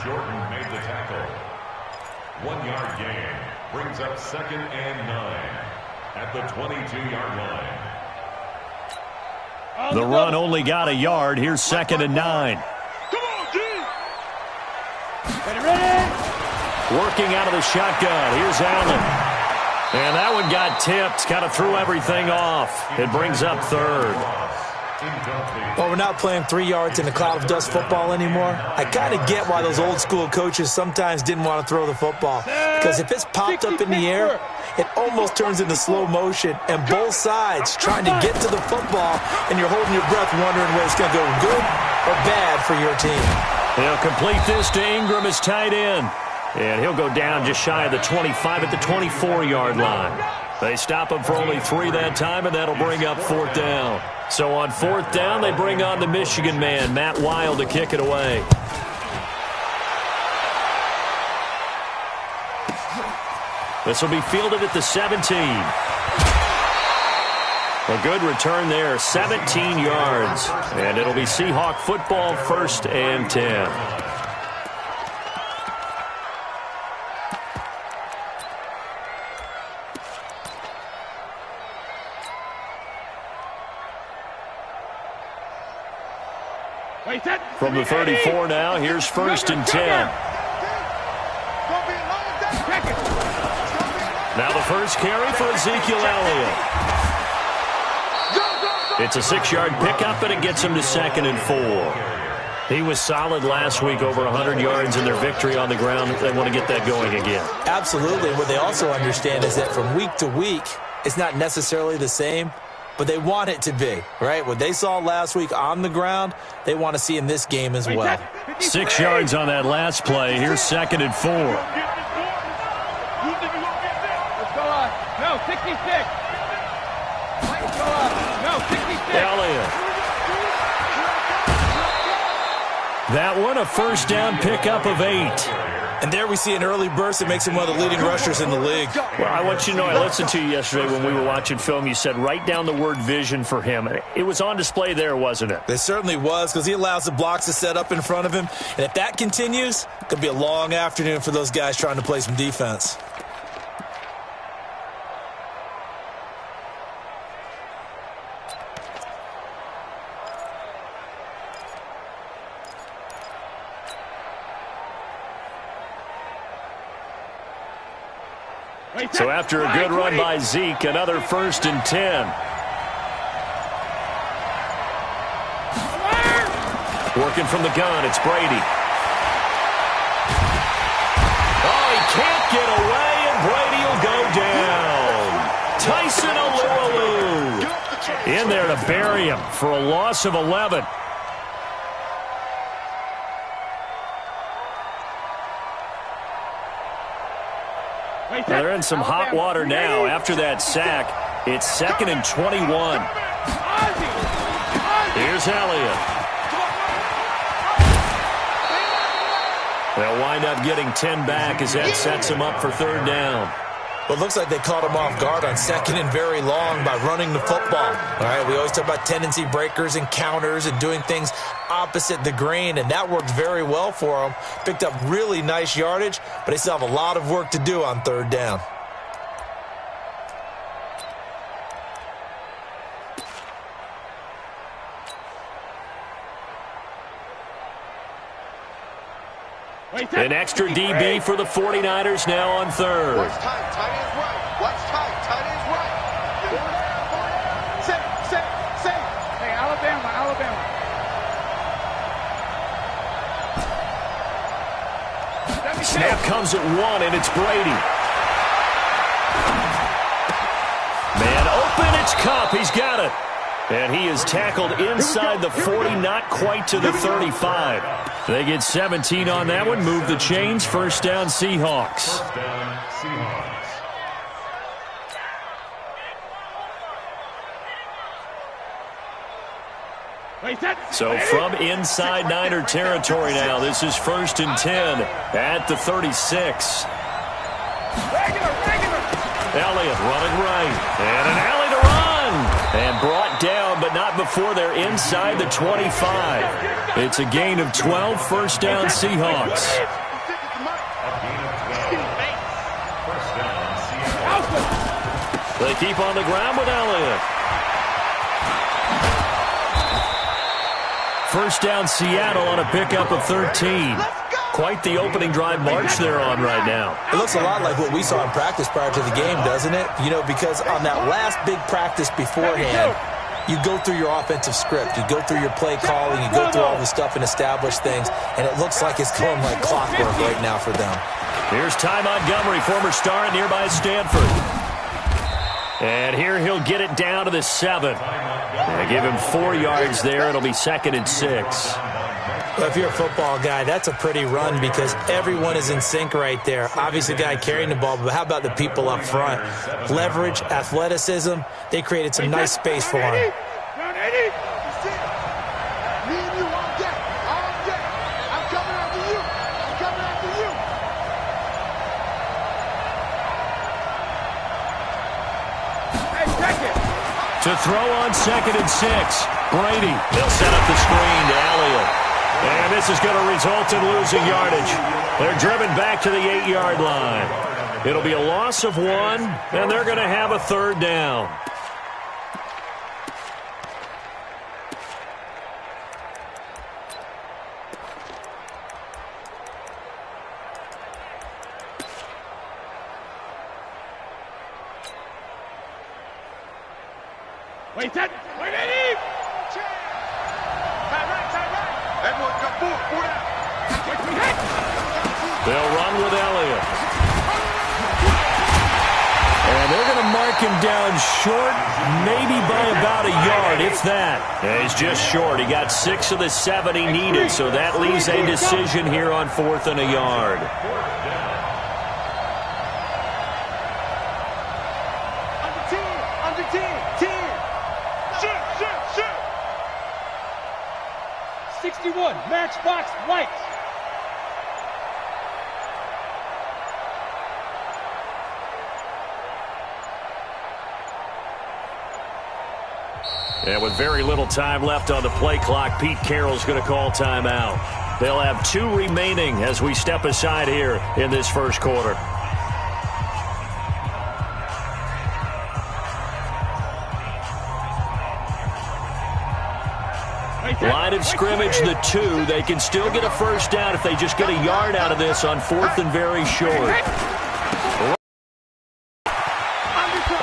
Jordan made the tackle. 1 yard gain brings up 2nd and 9 at the 22-yard line. The run only got a yard. Here's 2nd and 9. Come on, G! Ready? Working out of the shotgun. Here's Allen. And that one got tipped. Kind of threw everything off. It brings up 3rd. Well, we're not playing 3 yards in a cloud of dust football anymore. I kind of get why those old school coaches sometimes didn't want to throw the football. Because if it's popped up in the air, it almost turns into slow motion. And both sides trying to get to the football, and you're holding your breath wondering whether it's going to go good or bad for your team. He'll complete this to Ingram as tight end. And he'll go down just shy of the 25 at the 24-yard line. They stop him for only 3 that time, and that'll bring up 4th down. So on 4th down, they bring on the Michigan man, Matt Wild, to kick it away. This will be fielded at the 17. A good return there, 17 yards. And it'll be Seahawk football, 1st and 10. From the 34 now, here's 1st and 10. Now the first carry for Ezekiel Elliott. It's a 6-yard pickup, and it gets him to 2nd and 4. He was solid last week, over 100 yards in their victory on the ground. They want to get that going again. Absolutely. What they also understand is that from week to week, it's not necessarily the same, but they want it to be, right? What they saw last week on the ground, they want to see in this game as well. 6 yards on that last play. Here's 2nd and 4. Let's go on. No, 66. Let's go on. No, 66. Elliott. That one, a 1st down pickup of 8. And there we see an early burst that makes him one of the leading rushers in the league. Well, I want you to know, I listened to you yesterday when we were watching film. You said write down the word vision for him. It was on display there, wasn't it? It certainly was, because he allows the blocks to set up in front of him. And if that continues, it could be a long afternoon for those guys trying to play some defense. So after a good run by Zeke, another 1st and 10. Working from the gun, it's Brady. Oh, he can't get away, and Brady will go down. Tyson Alualu in there to bury him for a loss of 11. They're in some hot water now. After that sack, it's 2nd and 21. Here's Elliott. They'll wind up getting 10 back as that sets them up for 3rd down. Well, it looks like they caught him off guard on 2nd and very long by running the football. All right, we always talk about tendency breakers and counters and doing things opposite the grain, and that worked very well for them. Picked up really nice yardage, but they still have a lot of work to do on 3rd down. An extra DB for the 49ers now on 3rd. Watch tight, tight ends right. Watch tight, tight ends right. Say. Hey, Alabama. Snap comes at 1, and it's Brady. Man open, it's Kupp. He's got it. And he is tackled inside the 40, not quite to the 35. They get 17 on that one, move the chains, 1st down Seahawks. 1st down Seahawks. So from inside Niner territory now, this is 1st and 10 at the 36. Elliott running right, and an alley to run. And brought down, but not before they're inside the 25. It's a gain of 12, first down Seahawks. They keep on the ground with Elliott. First down Seattle on a pickup of 13. Quite the opening drive march they're on right now. It looks a lot like what we saw in practice prior to the game, doesn't it? You know, because on that last big practice beforehand, you go through your offensive script. You go through your play calling. You go through all the stuff and establish things. And it looks like it's going like clockwork right now for them. Here's Ty Montgomery, former star at nearby Stanford. And here he'll get it down to the 7. They give him 4 yards there. It'll be 2nd and 6. Well, if you're a football guy, that's a pretty run because everyone is in sync right there. Obviously, the guy carrying the ball, but how about the people up front? Leverage, athleticism, they created some nice space for him. To throw on 2nd and 6. Brady, they'll set up the screen to Elliott. And this is going to result in losing yardage. They're driven back to the 8-yard line. It'll be a loss of 1, and they're going to have a 3rd down. Wait, Eddie! They'll run with Elliott. And they're going to mark him down short, maybe by about a yard, if that. Yeah, he's just short. He got 6 of the 7 he needed, so that leaves a decision here on 4th and a yard. Under 10. 61, matchbox white. And with very little time left on the play clock, Pete Carroll's going to call timeout. They'll have 2 remaining as we step aside here in this first quarter. Line of scrimmage, the 2. They can still get a first down if they just get a yard out of this on 4th and very short.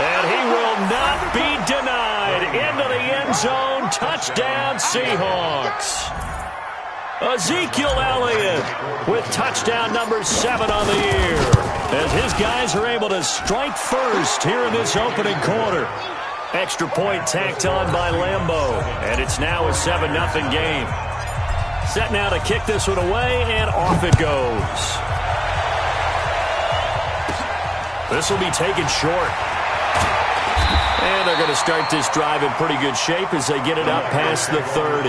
And he will not be denied. Into the end zone. Touchdown, Seahawks. Ezekiel Elliott with touchdown number 7 on the year, as his guys are able to strike first here in this opening quarter. Extra point tacked on by Lambeau, and it's now a 7-0 game. Set now to kick this one away, and off it goes. This will be taken short. And they're going to start this drive in pretty good shape as they get it up past the 30.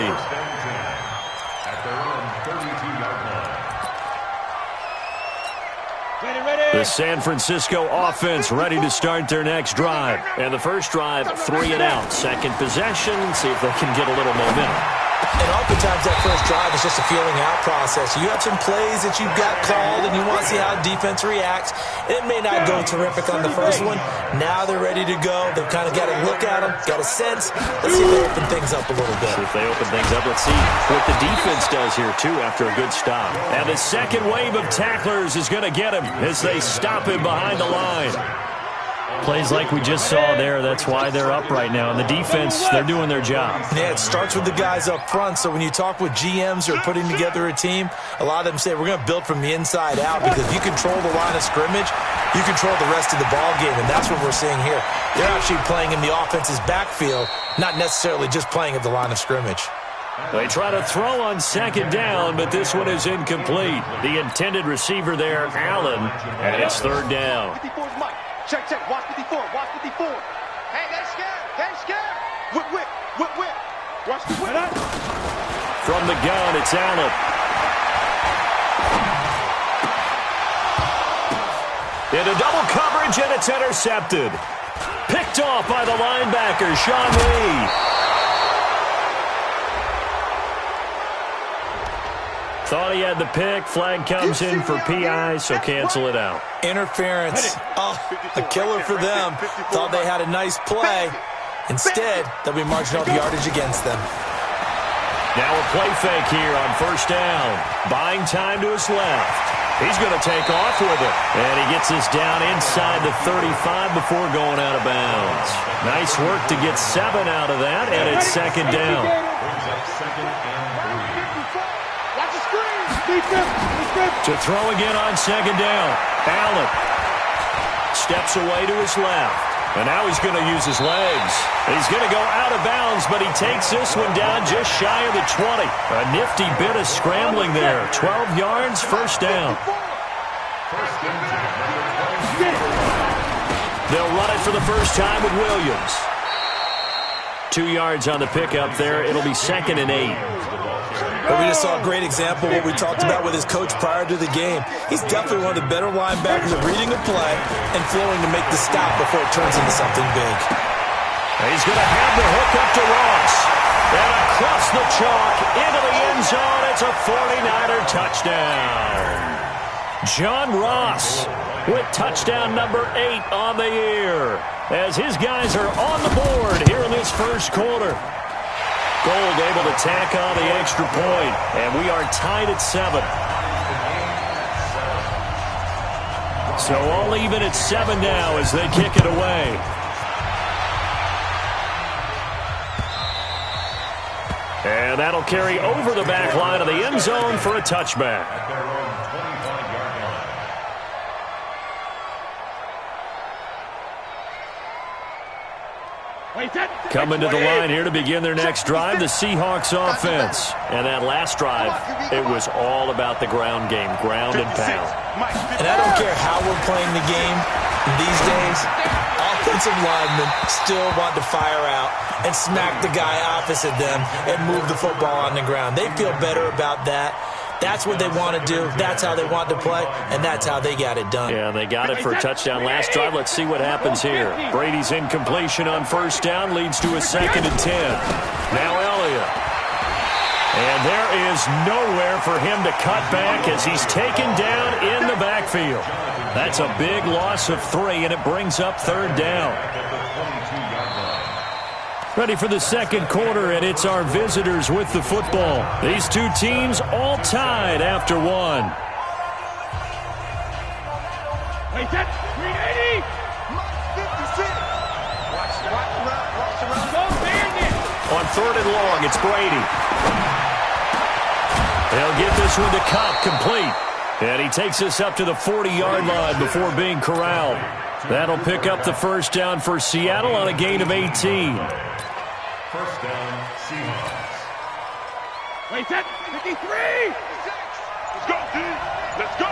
The San Francisco offense ready to start their next drive. And the first drive, 3 and out. Second possession, see if they can get a little momentum. And oftentimes that first drive is just a feeling out process. You have some plays that you've got called and you want to see how defense reacts. It may not go terrific on the first one. Now they're ready to go. They've kind of got to look at them, got a sense. Let's see if they open things up a little bit. See if they open things up. Let's see what the defense does here, too, after a good stop. And the second wave of tacklers is going to get him as they stop him behind the line. Plays like we just saw there, that's why they're up right now. And the defense, they're doing their job. Yeah, it starts with the guys up front. So when you talk with GMs who are putting together a team, a lot of them say we're going to build from the inside out, because if you control the line of scrimmage, you control the rest of the ball game, and that's what we're seeing here. They're actually playing in the offense's backfield, not necessarily just playing at the line of scrimmage. They try to throw on second down, but this one is incomplete. The intended receiver there, Allen, and it's third down. 54's Mike. Check, watch 54, watch 54. Hey, they scared. Whip. Watch the whip. From the gun, it's Allen. Into double coverage, and it's intercepted. Picked Picked off by the linebacker, Sean Lee. Thought he had the pick. Flag comes in for PI, so cancel it out. Interference. Oh, a killer for them. Thought they had a nice play. Instead, they'll be marching off yardage against them. Now a play fake here on first down. Buying time to his left. He's going to take off with it. And he gets this down inside the 35 before going out of bounds. Nice work to get 7 out of that, and it's second down. Brings up second and 3. Watch the screen. To throw again on second down. Allen steps away to his left. And now he's going to use his legs. He's going to go out of bounds, but he takes this one down just shy of the 20. A nifty bit of scrambling there. 12 yards, first down. They'll run it for the first time with Williams. 2 yards on the pickup there. It'll be second and 8. But we just saw a great example of what we talked about with his coach prior to the game. He's definitely one of the better linebackers at reading a play and flowing to make the stop before it turns into something big. He's going to have the hook up to Ross. And across the chalk into the end zone. It's a 49er touchdown. John Ross with touchdown number 8 on the year as his guys are on the board here in this first quarter. Gold able to tack on the extra point, and we are tied at 7. So all even at 7 now as they kick it away. And that'll carry over the back line of the end zone for a touchback. At their own 25-yard line. Coming to the line here to begin their next drive, the Seahawks offense. And that last drive, it was all about the ground game, ground and pound. And I don't care how we're playing the game these days, offensive linemen still want to fire out and smack the guy opposite them and move the football on the ground. They feel better about that. That's what they want to do. That's how they want to play, and that's how they got it done. Yeah, they got it for a touchdown last drive. Let's see what happens here. Brady's incompletion on first down leads to a second and 10. Now Elliott. And there is nowhere for him to cut back as he's taken down in the backfield. That's a big loss of 3, and it brings up third down. Ready for the second quarter, and it's our visitors with the football. These two teams all tied after 1. Wait, that's 380. On third and long, it's Brady. He'll get this one to Cobb complete. And he takes this up to the 40-yard line before being corralled. That'll pick up the first down for Seattle on a gain of 18. First down, Seahawks. Wait, that's 53. Let's go, D. Let's go.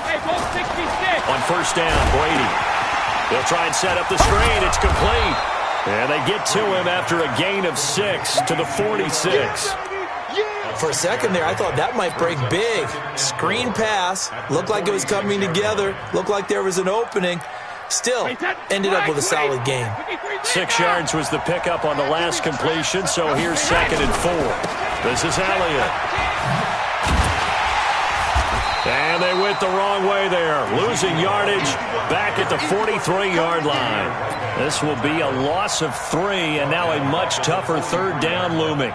Hey, ball 66. On first down, Brady. They'll try and set up the screen. It's complete. And they get to him after a gain of 6 to the 46. For a second there, I thought that might break big. Screen pass. Looked like it was coming together. Looked like there was an opening. Still, ended up with a solid game. 6 yards was the pickup on the last completion, so here's second and 4. This is Elliott. And they went the wrong way there. Losing yardage back at the 43-yard line. This will be a loss of 3, and now a much tougher third down looming.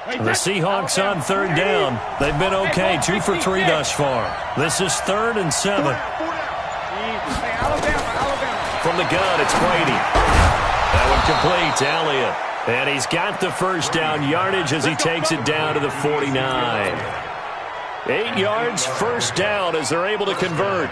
The Seahawks on third down. They've been okay, 2 for 3 thus far. This is third and 7. From the gun, it's Brady. That one complete to Elliott. And he's got the first down yardage as he takes it down to the 49. 8 yards, first down as they're able to convert.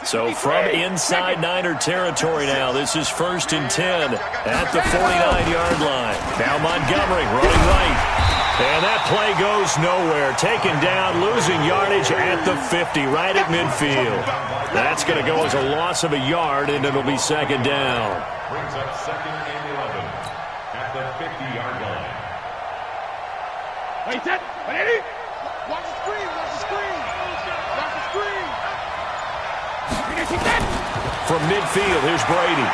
So from inside Niner territory now, this is first and 10 at the 49-yard line. Now Montgomery running right. And that play goes nowhere. Taken down, losing yardage at the 50, right at midfield. That's going to go as a loss of a yard, and it'll be second down. Brings up second and 11 at the 50-yard line. Wait, that 180. Watch the screen. Watch the screen. Watch the screen. From midfield, here's Brady.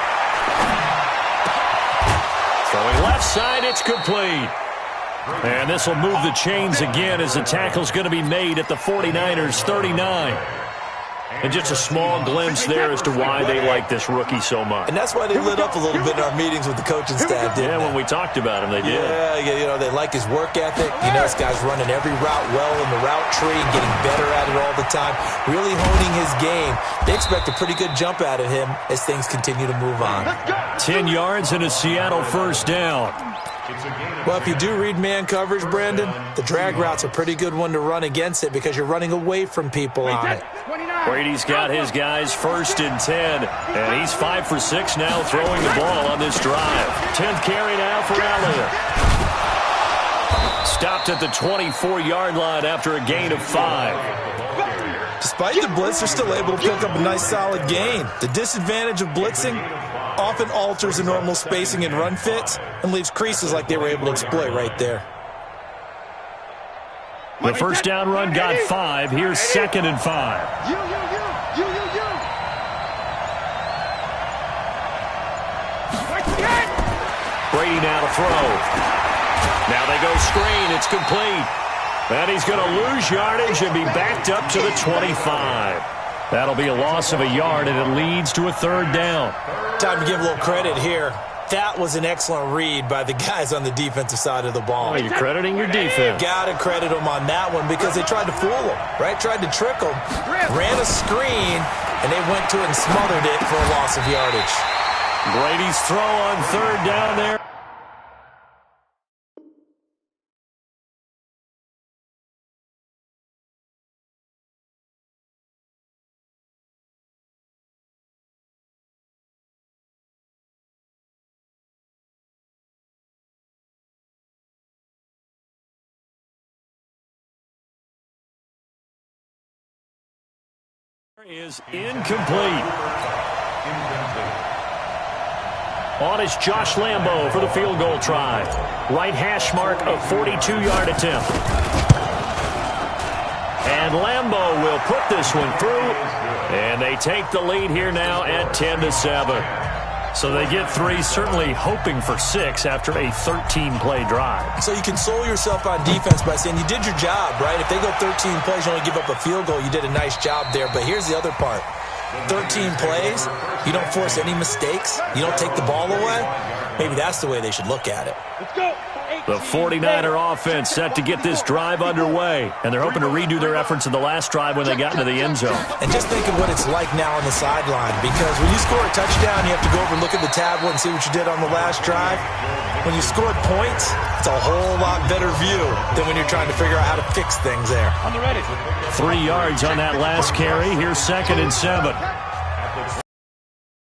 Throwing left side, it's complete. And this will move the chains again as the tackle's going to be made at the 49ers' 39. And just a small glimpse there as to why they like this rookie so much. And that's why they lit up a little bit in our meetings with the coaching staff, didn't Yeah, they? when we talked about him, they did. Yeah, they like his work ethic. This guy's running every route well in the route tree and getting better at it all the time, really honing his game. They expect a pretty good jump out of him as things continue to move on. 10 yards and a Seattle first down. Well, if you do read man coverage, Brandon, the drag route's a pretty good one to run against it because you're running away from people on it. Brady's got his guys first and 10, and he's 5 for 6 now throwing the ball on this drive. 10th carry now for Elliott. Stopped at the 24-yard line after a gain of 5. Despite the blitz, they're still able to pick up a nice solid gain. The disadvantage of blitzing often alters the normal spacing and run fits and leaves creases like they were able to exploit right there. The first down run got 5. Here's 2nd and 5. You. Brady now to throw. Now they go screen. It's complete. And he's going to lose yardage and be backed up to the 25. That'll be a loss of a yard, and it leads to a 3rd down. Time to give a little credit here. That was an excellent read by the guys on the defensive side of the ball. Oh, you're crediting your defense. Got to credit them on that one because they tried to fool them, right? Tried to trick them, ran a screen, and they went to it and smothered it for a loss of yardage. Brady's throw on 3rd down there. Is incomplete. On is Josh Lambo for the field goal try. Right hash mark of 42-yard attempt. And Lambo will put this one through. And they take the lead here now at 10-7. So they get 3, certainly hoping for 6 after a 13-play drive. So you console yourself on defense by saying you did your job, right? If they go 13 plays, you only give up a field goal, you did a nice job there. But here's the other part. 13 plays, you don't force any mistakes, you don't take the ball away. Maybe that's the way they should look at it. Let's go. The 49er offense set to get this drive underway, and they're hoping to redo their efforts in the last drive when they got into the end zone. And just think of what it's like now on the sideline, because when you score a touchdown, you have to go over and look at the tablet and see what you did on the last drive. When you scored points, it's a whole lot better view than when you're trying to figure out how to fix things there. On the ready. 3 yards on that last carry. Here's 2nd and 7.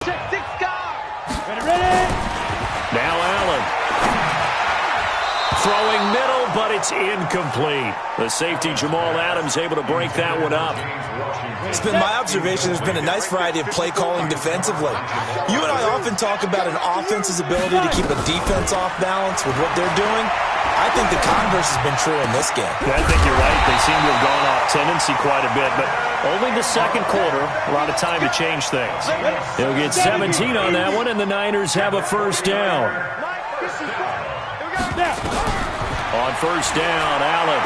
Check 6 guys. Ready. Now Allen. Throwing middle, but it's incomplete. The safety, Jamal Adams, able to break that one up. It's been my observation there's been a nice variety of play calling defensively. You and I often talk about an offense's ability to keep a defense off balance with what they're doing. I think the converse has been true in this game. Yeah, I think you're right. They seem to have gone off tendency quite a bit, but only the second quarter, a lot of time to change things. They'll get 17 on that one, and the Niners have a first down. On first down, Allen.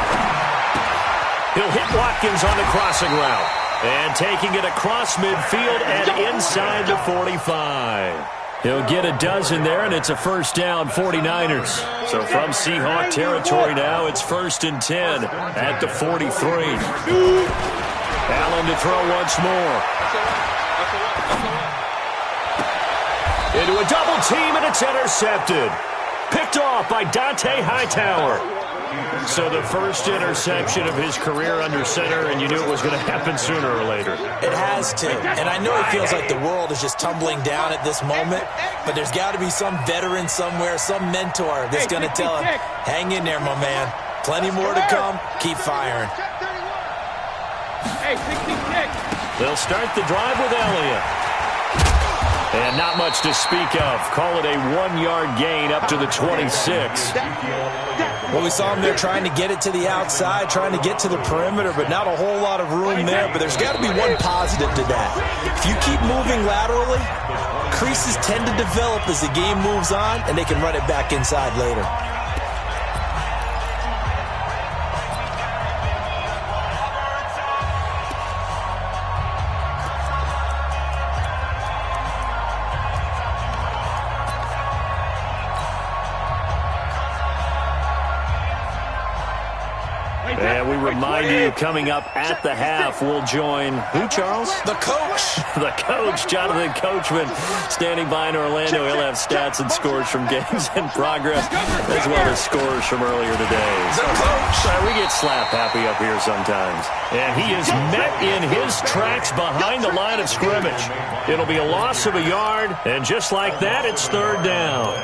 He'll hit Watkins on the crossing route. And taking it across midfield and inside the 45. He'll get a dozen there, and it's a first down, 49ers. So from Seahawk territory now, it's 1st and 10 at the 43. Allen to throw once more. Into a double team, and it's intercepted. Picked off by Dante Hightower. So the first interception of his career under center, and you knew it was going to happen sooner or later. It has to. And I know it feels like the world is just tumbling down at this moment, but there's got to be some veteran somewhere, some mentor that's going to tell him, hang in there, my man. Plenty more to come. Keep firing. Hey, 66. They'll start the drive with Elliott. And not much to speak of. Call it a 1-yard gain up to the 26. Well, we saw him there trying to get it to the outside, trying to get to the perimeter, but not a whole lot of room there. But there's got to be one positive to that. If you keep moving laterally, creases tend to develop as the game moves on, and they can run it back inside later. And we remind you, coming up at the half, we'll join who, Charles? The coach. The coach, Jonathan Coachman, standing by in Orlando. He'll have stats and scores from games in progress, as well as scores from earlier today. The coach. We get slap happy up here sometimes. And he is met in his tracks behind the line of scrimmage. It'll be a loss of a yard, and just like that, it's third down.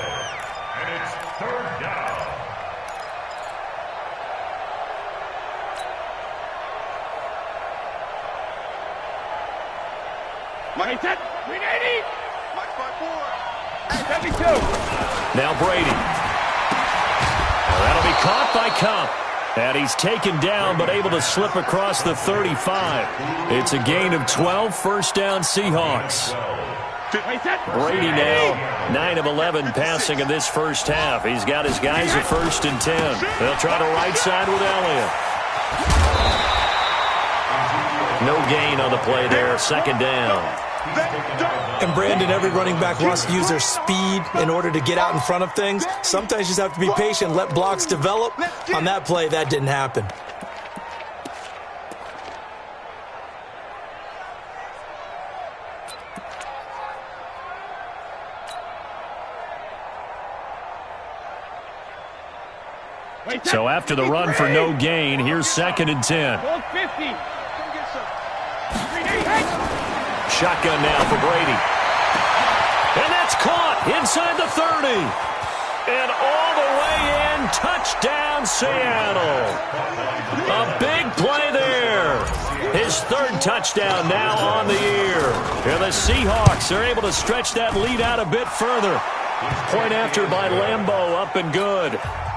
Now Brady. That'll be caught by Cup. And he's taken down but able to slip across the 35. It's a gain of 12, first down Seahawks. Brady now 9 of 11 passing in this first half. He's got his guys at 1st and 10. They'll try the right side with Elliott. No gain on the play there, second down. And Brandon, every running back wants to use their speed in order to get out in front of things. Sometimes you just have to be patient, let blocks develop. On that play, that didn't happen. So after the run for no gain, here's 2nd and 10. Shotgun now for Brady. And that's caught inside the 30. And all the way in, touchdown Seattle. A big play there. His 3rd touchdown now on the year. And the Seahawks are able to stretch that lead out a bit further. Point after by Lambeau, up and good.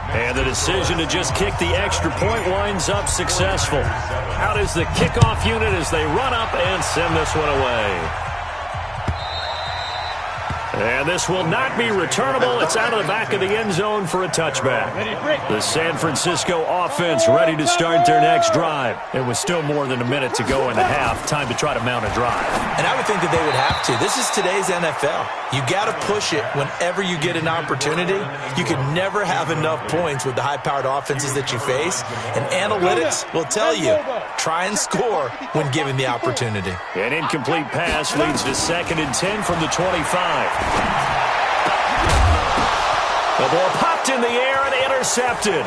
And the decision to just kick the extra point winds up successful. Out is the kickoff unit as they run up and send this one away. And this will not be returnable. It's out of the back of the end zone for a touchback. The San Francisco offense ready to start their next drive. It was still more than a minute to go in the half. Time to try to mount a drive. And I would think that they would have to. This is today's NFL. You got to push it whenever you get an opportunity. You can never have enough points with the high-powered offenses that you face. And analytics will tell you, try and score when given the opportunity. An incomplete pass leads to 2nd and 10 from the 25. The ball popped in the air and intercepted.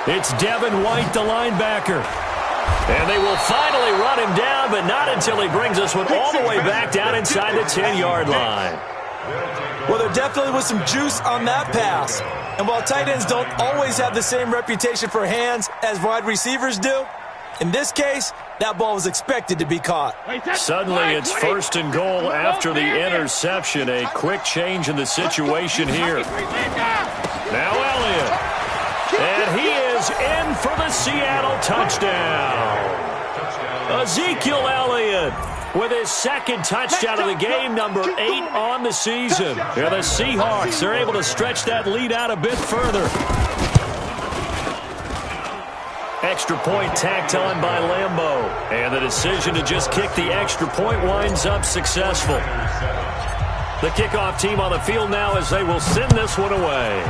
It's Devin White, the linebacker. And they will finally run him down, but not until he brings this one all the way back down inside the 10-yard line. Well, there definitely was some juice on that pass. And while tight ends don't always have the same reputation for hands as wide receivers do, in this case, that ball was expected to be caught. Suddenly, it's 1st and goal after the interception. A quick change in the situation here. Now Elliott. And he is in for the Seattle touchdown. Ezekiel Elliott with his 2nd touchdown of the game, number 8 on the season. And the Seahawks are able to stretch that lead out a bit further. Extra point tacked on by Lambeau. And the decision to just kick the extra point winds up successful. The kickoff team on the field now as they will send this one away.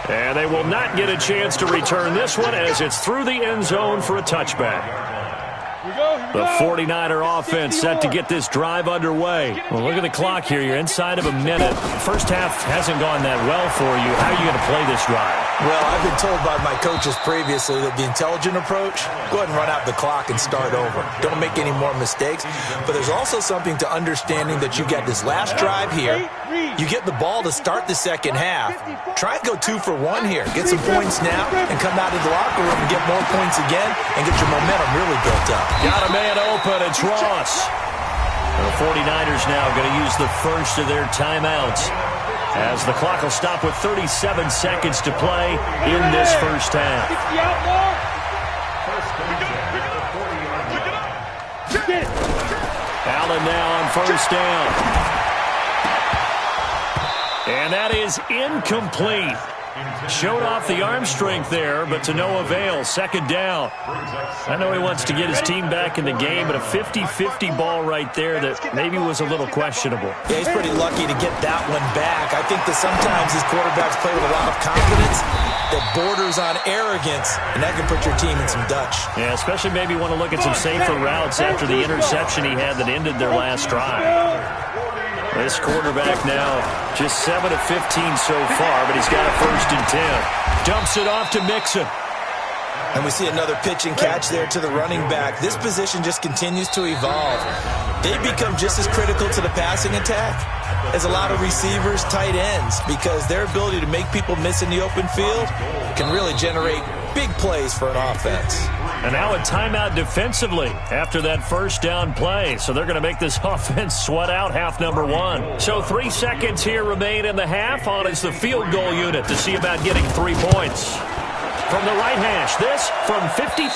And they will not get a chance to return this one as it's through the end zone for a touchback. The 49er offense set to get this drive underway. Well, look at the clock here. You're inside of a minute. First half hasn't gone that well for you. How are you going to play this drive? Well, I've been told by my coaches previously that the intelligent approach, go ahead and run out the clock and start over. Don't make any more mistakes. But there's also something to understanding that you got this last drive here. You get the ball to start the second half. Try and go 2 for 1 here. Get some points now and come out of the locker room and get more points again and get your momentum really built up. Got a man open. It's Ross. The 49ers now going to use the first of their timeouts, as the clock will stop with 37 seconds to play in this first half. Allen now on first down. And that is incomplete. Showed off the arm strength there, but to no avail. Second down. I know he wants to get his team back in the game, but a 50-50 ball right there that maybe was a little questionable. Yeah, he's pretty lucky to get that one back. I think that sometimes these quarterbacks play with a lot of confidence that borders on arrogance, and that can put your team in some Dutch. Yeah, especially maybe want to look at some safer routes after the interception he had that ended their last drive. This quarterback now just 7 of 15 so far, but he's got a 1st and 10. Dumps it off to Mixon. And we see another pitch and catch there to the running back. This position just continues to evolve. They become just as critical to the passing attack as a lot of receivers, tight ends, because their ability to make people miss in the open field can really generate big plays for an offense. And now a timeout defensively after that first down play. So they're going to make this offense sweat out half number 1. So 3 seconds here remain in the half. On is the field goal unit to see about getting 3 points. From the right hash, this from 53.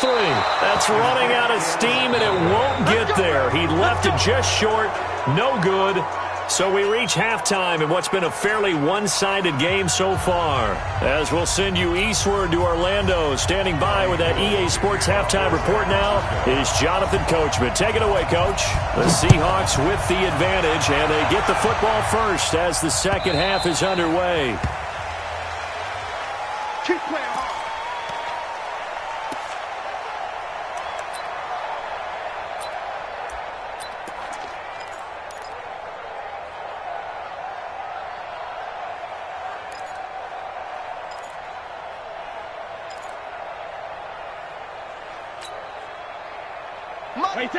That's running out of steam, and it won't get there. He left it just short. No good. So we reach halftime in what's been a fairly one-sided game so far. As we'll send you eastward to Orlando. Standing by with that EA Sports halftime report now is Jonathan Coachman. Take it away, Coach. The Seahawks with the advantage, and they get the football first as the second half is underway. Keep playing hard.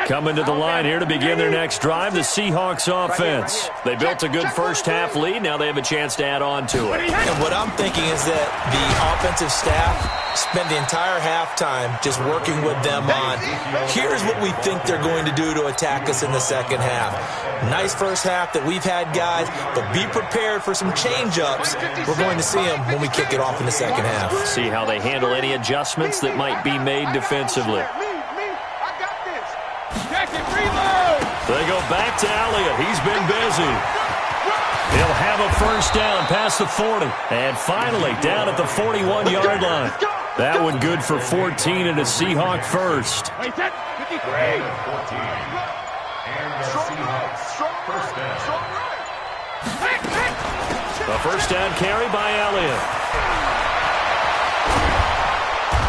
Coming to the line here to begin their next drive, the Seahawks offense. They built a good first half lead. Now they have a chance to add on to it. And what I'm thinking is that the offensive staff spend the entire halftime just working with them on, here's what we think they're going to do to attack us in the second half. Nice first half that we've had, guys, but be prepared for some change-ups. We're going to see them when we kick it off in the second half. See how they handle any adjustments that might be made defensively. They go back to Elliott. He's been busy. He'll have a first down past the 40. And finally down at the 41-yard line. That one good for 14 and a Seahawk first. And the Seahawks first down. A first down carry by Elliott.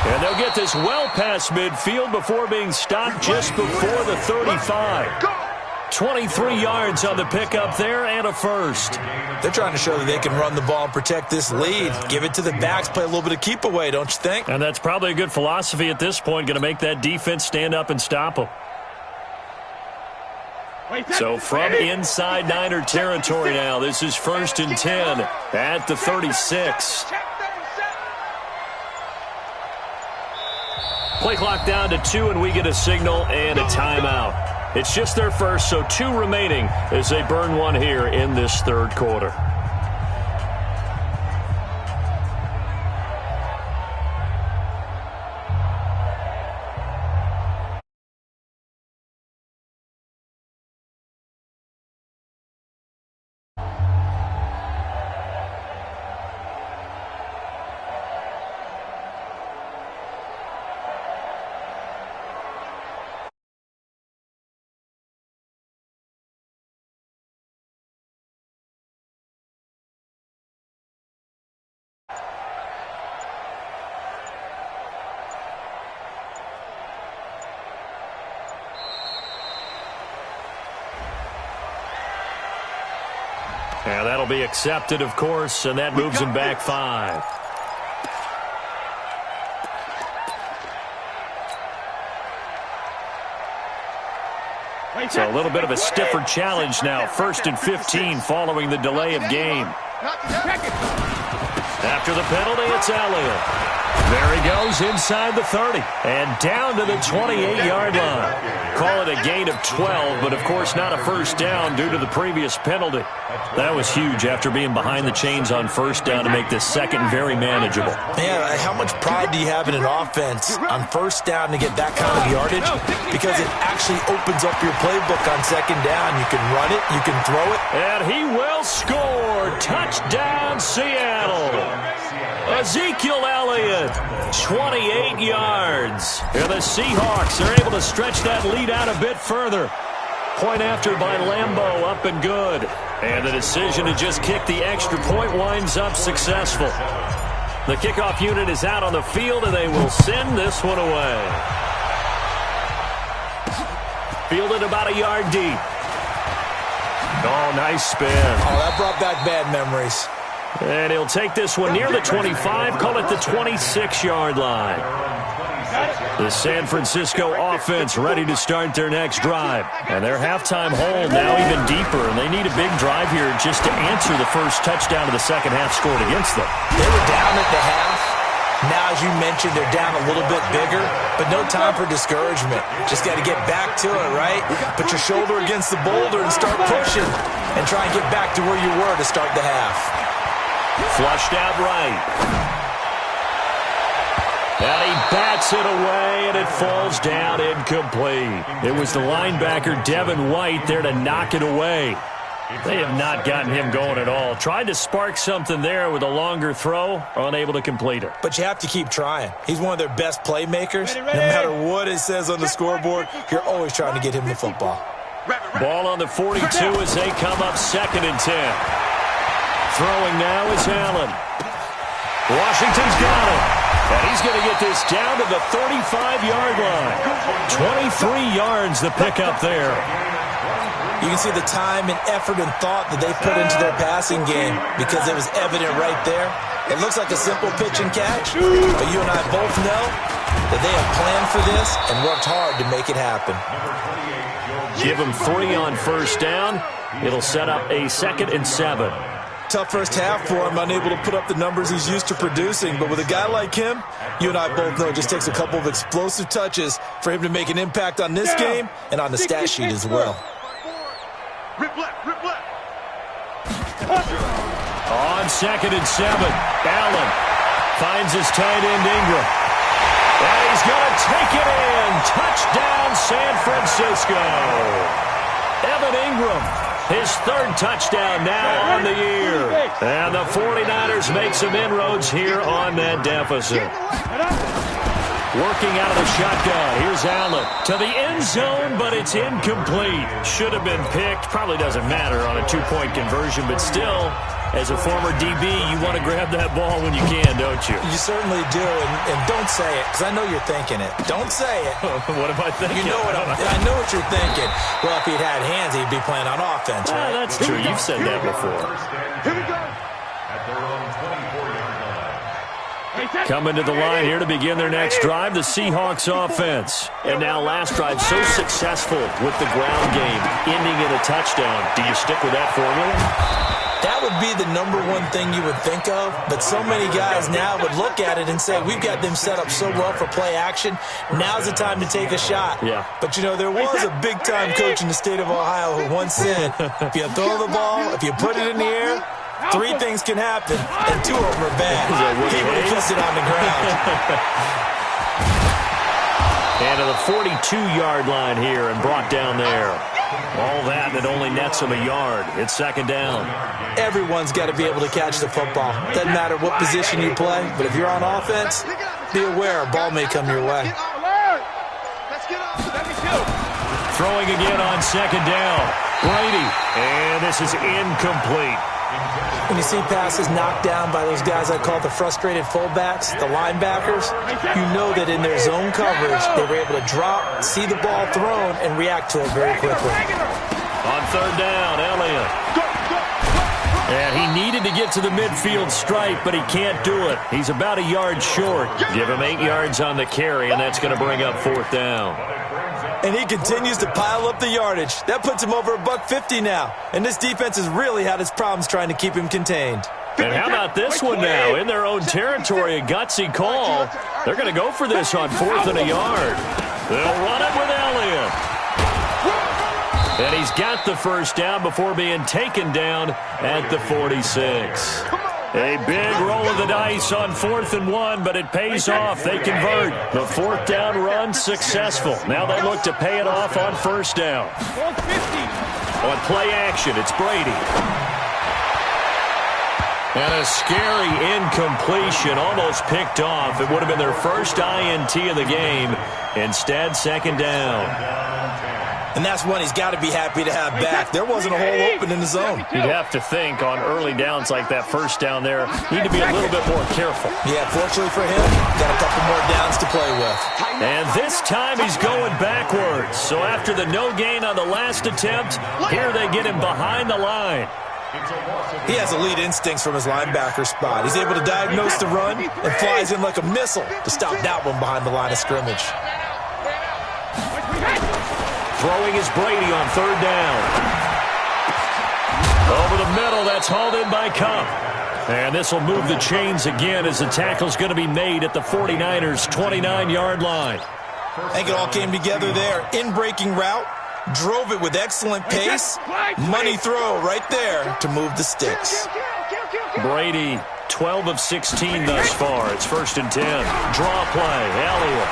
And they'll get this well past midfield before being stopped just before the 35. 23 yards on the pickup there and a first. They're trying to show that they can run the ball and protect this lead. Give it to the backs, play a little bit of keep away, don't you think? And that's probably a good philosophy at this point, going to make that defense stand up and stop them. So from inside Niner territory now, this is 1st and 10 at the 36. Play clock down to 2, and we get a signal and a timeout. It's just their first, so 2 remaining as they burn one here in this third quarter. Yeah, that'll be accepted, of course, and that moves him back 5. So a little bit of a stiffer challenge now. 1st and 15 following the delay of game. After the penalty, it's Elliott. There he goes inside the 30 and down to the 28-yard line. Call it a gain of 12, but of course not a first down due to the previous penalty. That was huge after being behind the chains on first down to make this second very manageable. Man, how much pride do you have in an offense on first down to get that kind of yardage? Because it actually opens up your playbook on second down. You can run it, you can throw it. And he will score. Touchdown, Seattle. Ezekiel Elliott, 28 yards. And the Seahawks are able to stretch that lead out a bit further. Point after by Lambeau, up and good. And the decision to just kick the extra point winds up successful. The kickoff unit is out on the field, and they will send this one away. Fielded about a yard deep. Oh, nice spin. Oh, that brought back bad memories. And he'll take this one near the 25, call it the 26-yard line. The San Francisco offense ready to start their next drive. And their halftime hole now even deeper, and they need a big drive here just to answer the first touchdown of the second half scored against them. They were down at the half. Now, as you mentioned, they're down a little bit bigger, but no time for discouragement. Just got to get back to it, right? Put your shoulder against the boulder and start pushing and try and get back to where you were to start the half. Flushed out right. And he bats it away, and it falls down incomplete. It was the linebacker, Devin White, there to knock it away. They have not gotten him going at all. Tried to spark something there with a longer throw, unable to complete it. But you have to keep trying. He's one of their best playmakers. No matter what it says on the scoreboard, you're always trying to get him the football. Ball on the 42 as they come up 2nd and 10. Throwing now is Allen. Washington's got it. And he's going to get this down to the 35-yard line. 23 yards the pickup there. You can see the time and effort and thought that they put into their passing game because it was evident right there. It looks like a simple pitch and catch, but you and I both know that they have planned for this and worked hard to make it happen. Give him 3 on first down. It'll set up a 2nd and 7. Tough first half for him, unable to put up the numbers he's used to producing. But with a guy like him, you and I both know it just takes a couple of explosive touches for him to make an impact on this game and on the stat sheet as well. Rip left, rip left. On 2nd and 7, Allen finds his tight end Ingram. And he's going to take it in. Touchdown, San Francisco. Evan Ingram, his 3rd touchdown now on the year. And the 49ers make some inroads here on that deficit. Working out of the shotgun. Here's Allen to the end zone, but it's incomplete. Should have been picked. Probably doesn't matter on a 2-point conversion, but still, as a former DB, you want to grab that ball when you can, don't you? You certainly do, and don't say it, because I know you're thinking it. Don't say it. What am I thinking? You know I know what you're thinking. Well, if he'd had hands, he'd be playing on offense, right? That's true. You've said that before. Here we go. At their own 24-yard line. Coming to the line here to begin their next drive, the Seahawks offense. And now last drive so successful with the ground game, ending in a touchdown. Do you stick with that formula? That would be the number one thing you would think of, but so many guys now would look at it and say, we've got them set up so well for play action, now's the time to take a shot. Yeah. But, you know, there was a big-time coach in the state of Ohio who once said, if you throw the ball, if you put it in the air, 3 things can happen, and 2 of them are bad. He would have kept it on the ground. And to the 42-yard line here and brought down there. All that, and it only nets him a yard. It's 2nd down. Everyone's got to be able to catch the football. Doesn't matter what position you play, but if you're on offense, be aware a ball may come your way. Throwing again on 2nd down. Brady, and this is incomplete. When you see passes knocked down by those guys I call the frustrated fullbacks, the linebackers, you know that in their zone coverage, they were able to drop, see the ball thrown, and react to it very quickly. On 3rd down, Elliott. And he needed to get to the midfield stripe, but he can't do it. He's about a yard short. Give him 8 yards on the carry, and that's going to bring up 4th down. And he continues to pile up the yardage. That puts him over $150 now. And this defense has really had its problems trying to keep him contained. And how about this one now? In their own territory, a gutsy call. They're going to go for this on 4th and a yard. They'll run it with Elliott. And he's got the first down before being taken down at the 46. A big roll of the dice on 4th and 1, but it pays off. They convert. The 4th down run successful. Now they look to pay it off on 1st down. On play action, it's Brady. And a scary incompletion, almost picked off. It would have been their first INT of the game. Instead, 2nd down. And that's one he's got to be happy to have back. There wasn't a hole open in the zone. You'd have to think on early downs like that 1st down there, need to be a little bit more careful. Yeah, fortunately for him, got a couple more downs to play with. And this time he's going backwards. So after the no gain on the last attempt, here they get him behind the line. He has elite instincts from his linebacker spot. He's able to diagnose the run and flies in like a missile to stop that one behind the line of scrimmage. Throwing is Brady on 3rd down. Over the middle, that's hauled in by Cup. And this will move the chains again as the tackle's going to be made at the 49ers' 29-yard line. I think it all came together there. In-breaking route, drove it with excellent pace. Money throw right there to move the sticks. Brady, 12 of 16 thus far. It's 1st and 10. Draw play, Elliott.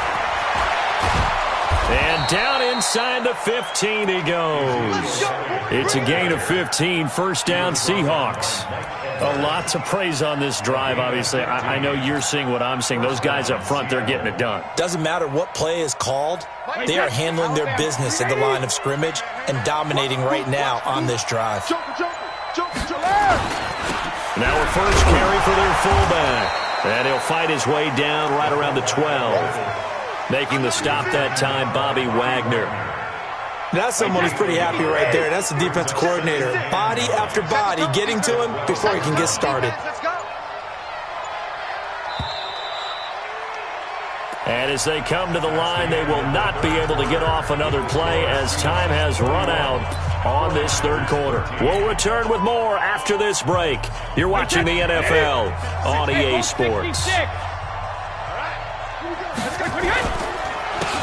And down inside the 15 he goes. It's a gain of 15, 1st down Seahawks. A lot to praise on this drive, obviously. I know you're seeing what I'm seeing. Those guys up front, they're getting it done. Doesn't matter what play is called. They are handling their business at the line of scrimmage and dominating right now on this drive. Now a first carry for their fullback. And he'll fight his way down right around the 12. Making the stop that time, Bobby Wagner. That's someone who's pretty happy right there. That's the defensive coordinator. Body after body getting to him before he can get started. And as they come to the line, they will not be able to get off another play as time has run out on this 3rd quarter. We'll return with more after this break. You're watching the NFL on EA Sports.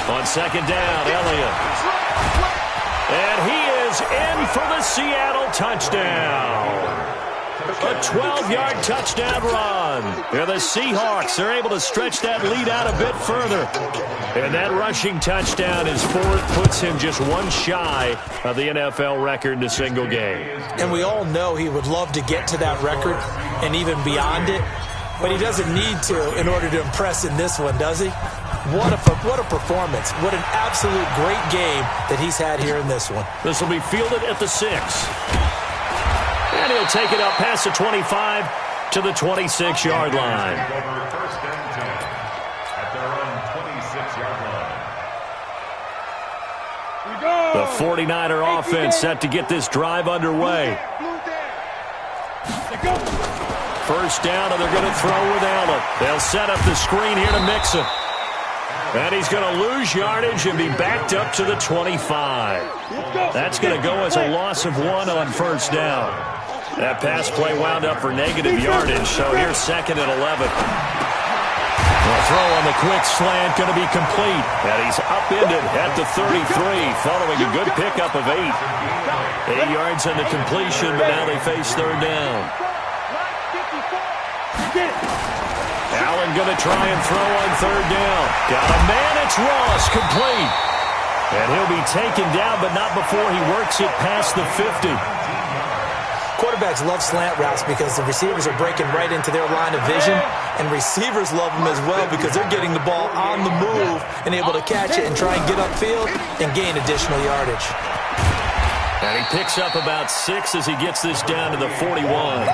On 2nd down, Elliott. And he is in for the Seattle touchdown. A 12-yard touchdown run. And the Seahawks are able to stretch that lead out a bit further. And that rushing touchdown is 4th, puts him just one shy of the NFL record in a single game. And we all know he would love to get to that record and even beyond it. But he doesn't need to in order to impress in this one, does he? What a performance. What an absolute great game that he's had here in this one. This will be fielded at the 6. And he'll take it up past the 25 to the 26-yard line. The 49er offense set to get this drive underway. 1st down, and they're going to throw with Allen. They'll set up the screen here to Mixon. And he's going to lose yardage and be backed up to the 25. That's going to go as a loss of 1 on 1st down. That pass play wound up for negative yardage, so here's 2nd and 11. The throw on the quick slant going to be complete. And he's upended at the 33, following a good pickup of 8. 8 yards on the completion, but now they face 3rd down. Allen going to try and throw on 3rd down. Got a man, it's Ross, complete. And he'll be taken down, but not before he works it past the 50. Quarterbacks love slant routes because the receivers are breaking right into their line of vision, and receivers love them as well because they're getting the ball on the move and able to catch it and try and get upfield and gain additional yardage. And he picks up about 6 as he gets this down to the 41.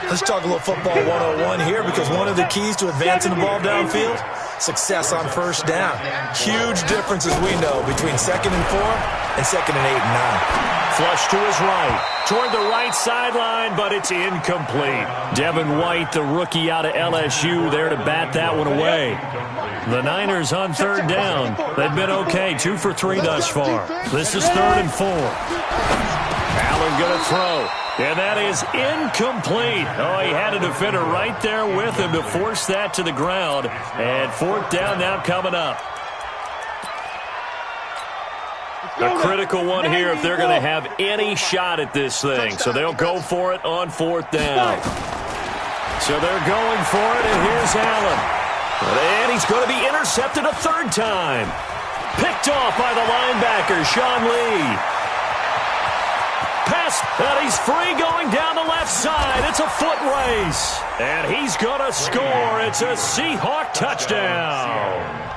Let's talk a little football 101 here, because one of the keys to advancing the ball downfield, success on 1st down. Huge difference, as we know, between 2nd and 4 and 2nd and 8 and 9. Flush to his right, toward the right sideline, but it's incomplete. Devin White, the rookie out of LSU, there to bat that one away. The Niners on 3rd down. They've been okay, 2 for 3 thus far. This is 3rd and 4. Allen going to throw. And that is incomplete. Oh, he had a defender right there with him to force that to the ground. And fourth down now coming up. A critical one here if they're going to have any shot at this thing. So they'll go for it on fourth down. So they're going for it, and here's Allen. And he's going to be intercepted a third time. Picked off by the linebacker, Sean Lee. Pass, and he's free going down the left side. It's a foot race. And he's going to score. It's a Seahawk touchdown.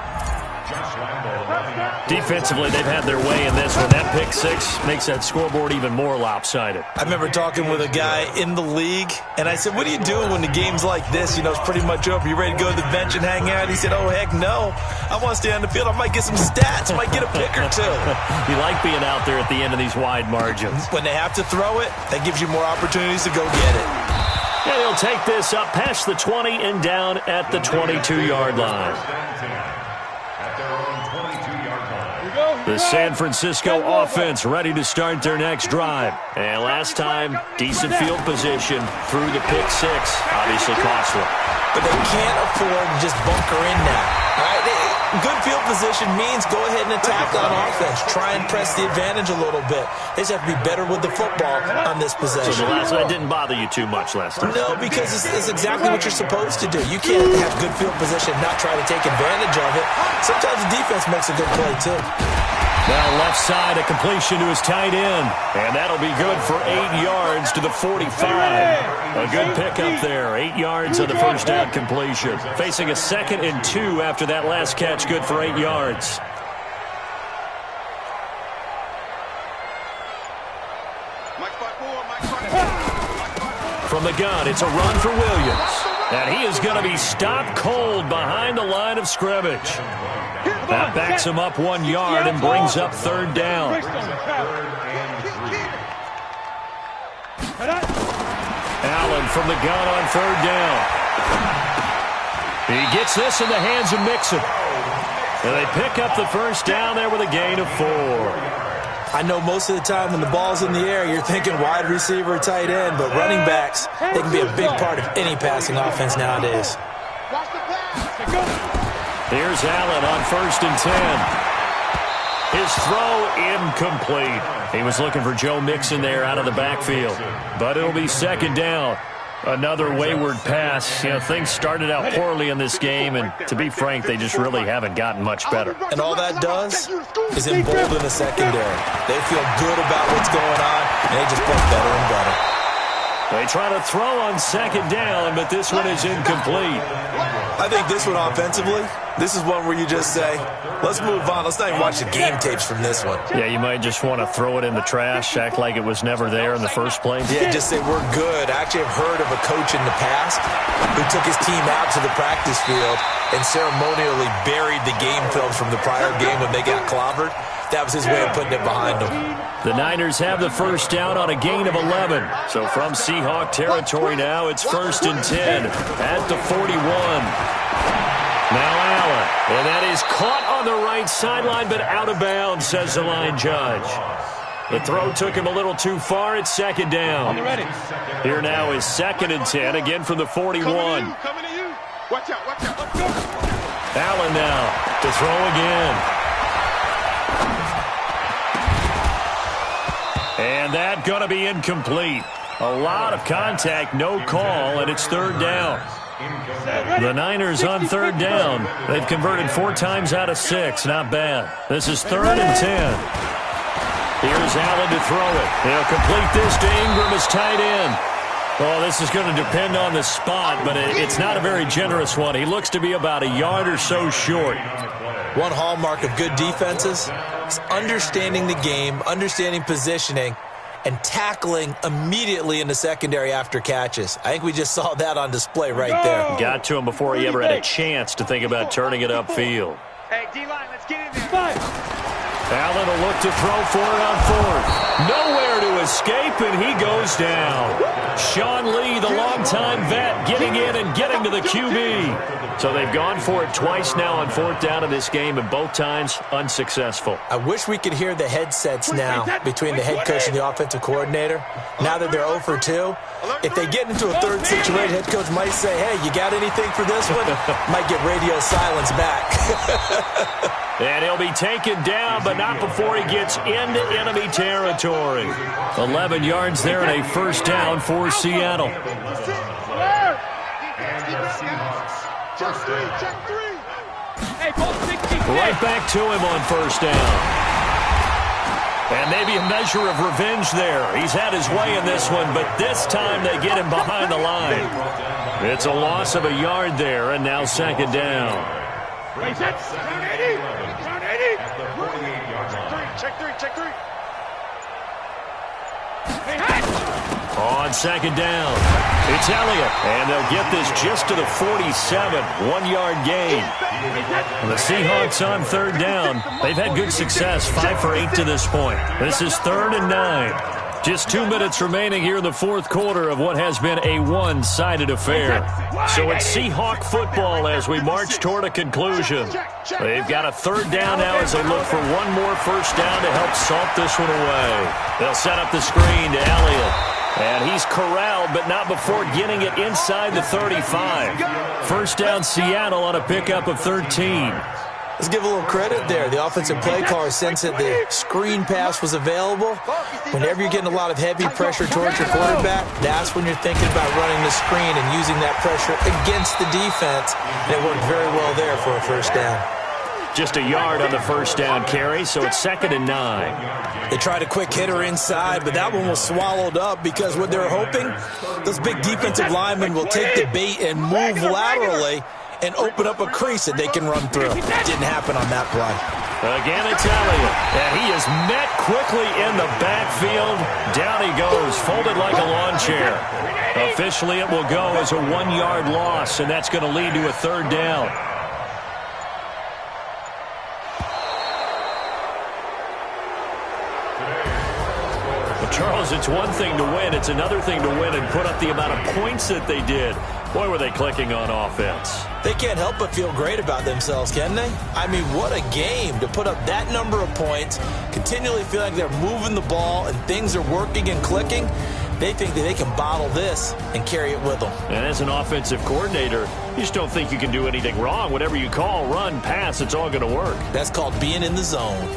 Defensively, they've had their way in this one. That pick six makes that scoreboard even more lopsided. I remember talking with a guy in the league, and I said, what are you doing when the game's like this? You know, it's pretty much over. You ready to go to the bench and hang out? He said, oh, heck no. I want to stay on the field. I might get some stats. I might get a pick or two. You like being out there at the end of these wide margins. When they have to throw it, that gives you more opportunities to go get it. Yeah, they'll take this up past the 20 and down at the 22-yard line. The San Francisco offense ready to start their next drive. And last time, decent field position through the pick six. Obviously costly. But they can't afford to just bunker in now. All right? Good field position means go ahead and attack on offense. Try and press the advantage a little bit. They just have to be better with the football on this possession. So the last one didn't bother you too much last time? No, because it's exactly what you're supposed to do. You can't have good field position and not try to take advantage of it. Sometimes the defense makes a good play, too. Now left side, a completion to his tight end. And that'll be good for 8 yards to the 45. A good pickup there. 8 yards on the first down completion. Facing a 2nd and 2 after that last catch, good for 8 yards. From the gun, it's a run for Williams. And he is going to be stopped cold behind the line of scrimmage. That backs him up 1 yard and brings up third down. Allen from the gun on third down. He gets this in the hands of Mixon. And they pick up the first down there with a gain of 4. I know most of the time when the ball's in the air, you're thinking wide receiver, tight end, but running backs, they can be a big part of any passing offense nowadays. Here's Allen on 1st and 10. His throw incomplete. He was looking for Joe Mixon there out of the backfield. But it'll be 2nd down. Another wayward pass. You know, things started out poorly in this game, and to be frank, they just really haven't gotten much better. And all that does is embolden the secondary. They feel good about what's going on, and they just play better and better. They try to throw on 2nd down, but this one is incomplete. I think this one offensively, this is one where you just say, let's move on. Let's not even watch the game tapes from this one. Yeah, you might just want to throw it in the trash, act like it was never there in the first place. Yeah, just say we're good. I actually have heard of a coach in the past who took his team out to the practice field and ceremonially buried the game films from the prior game when they got clobbered. That was his way of putting it behind them. The Niners have the first down on a gain of 11. So from Seahawk territory now, it's 1st and 10 at the 41. Now Allen, and that is caught on the right sideline, but out of bounds, says the line judge. The throw took him a little too far. It's 2nd down. Here now is 2nd and 10, again from the 41. Coming to you. Watch out, watch out. Let's go. Allen now to throw again. And that going to be incomplete. A lot of contact, no call, and it's 3rd down. The Niners on 3rd down. They've converted 4 times out of 6. Not bad. This is 3rd and 10. Here's Allen to throw it. They'll complete this to Ingram as tight end. Well, this is going to depend on the spot, but it's not a very generous one. He looks to be about a yard or so short. One hallmark of good defenses is understanding the game, understanding positioning, and tackling immediately in the secondary after catches. I think we just saw that on display right there. Got to him before he ever had a chance to think about turning it upfield. Hey, D-line, let's get in there. Allen will look to throw for it on fourth. Nowhere to escape, and he goes down. Sean Lee, the longtime vet, getting in and getting to the QB. So they've gone for it twice now on fourth down in this game, and both times unsuccessful. I wish we could hear the headsets now between the head coach and the offensive coordinator. Now that they're 0 for 2, if they get into a third situation, head coach might say, hey, you got anything for this one? Might get radio silence back. And he'll be taken down, but not before he gets into enemy territory. 11 yards there and a first down for Seattle. Right back to him on first down. And maybe a measure of revenge there. He's had his way in this one, but this time they get him behind the line. It's a loss of a yard there, and now second down. On second down, it's Elliott, and they'll get this just to the 47, 1-yard gain. The Seahawks on third down. They've had good success, 5 for 8 to this point. This is 3rd and 9. Just 2 minutes remaining here in the fourth quarter of what has been a one-sided affair. So it's Seahawk football as we march toward a conclusion. They've got a third down now as they look for one more first down to help salt this one away. They'll set up the screen to Elliott. And he's corralled, but not before getting it inside the 35. First down Seattle on a pickup of 13. Let's give a little credit there. The offensive play caller sensed that the screen pass was available. Whenever you're getting a lot of heavy pressure towards your quarterback, that's when you're thinking about running the screen and using that pressure against the defense. And it worked very well there for a first down. Just a yard on the first down carry, so it's 2nd and 9. They tried a quick hitter inside, but that one was swallowed up because what they're hoping, those big defensive linemen will take the bait and move laterally and open up a crease that they can run through. Didn't happen on that play. Again, it's Elliott, and he is met quickly in the backfield. Down he goes, folded like a lawn chair. Officially, it will go as a 1-yard loss, and that's going to lead to a third down. Charles, it's one thing to win. It's another thing to win and put up the amount of points that they did. Boy, were they clicking on offense. They can't help but feel great about themselves, can they? I mean, what a game to put up that number of points, continually feel like they're moving the ball and things are working and clicking. They think that they can bottle this and carry it with them. And as an offensive coordinator, you just don't think you can do anything wrong. Whatever you call, run, pass, it's all going to work. That's called being in the zone.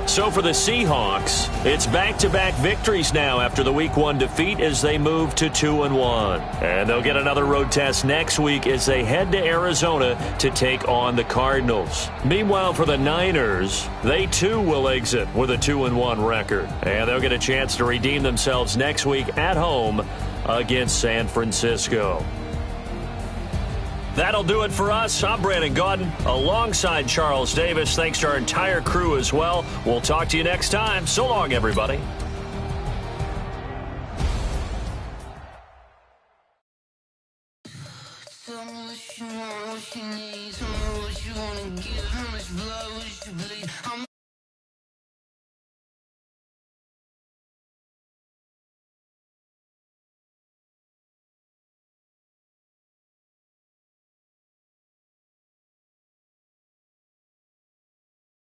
So for the Seahawks, it's back-to-back victories now after the Week 1 defeat as they move to 2-1. And they'll get another road test next week as they head to Arizona to take on the Cardinals. Meanwhile, for the Niners, they too will exit with a 2-1 record. And they'll get a chance to redeem themselves next week at home against San Francisco. That'll do it for us. I'm Brandon Gaudin alongside Charles Davis. Thanks to our entire crew as well. We'll talk to you next time. So long, everybody.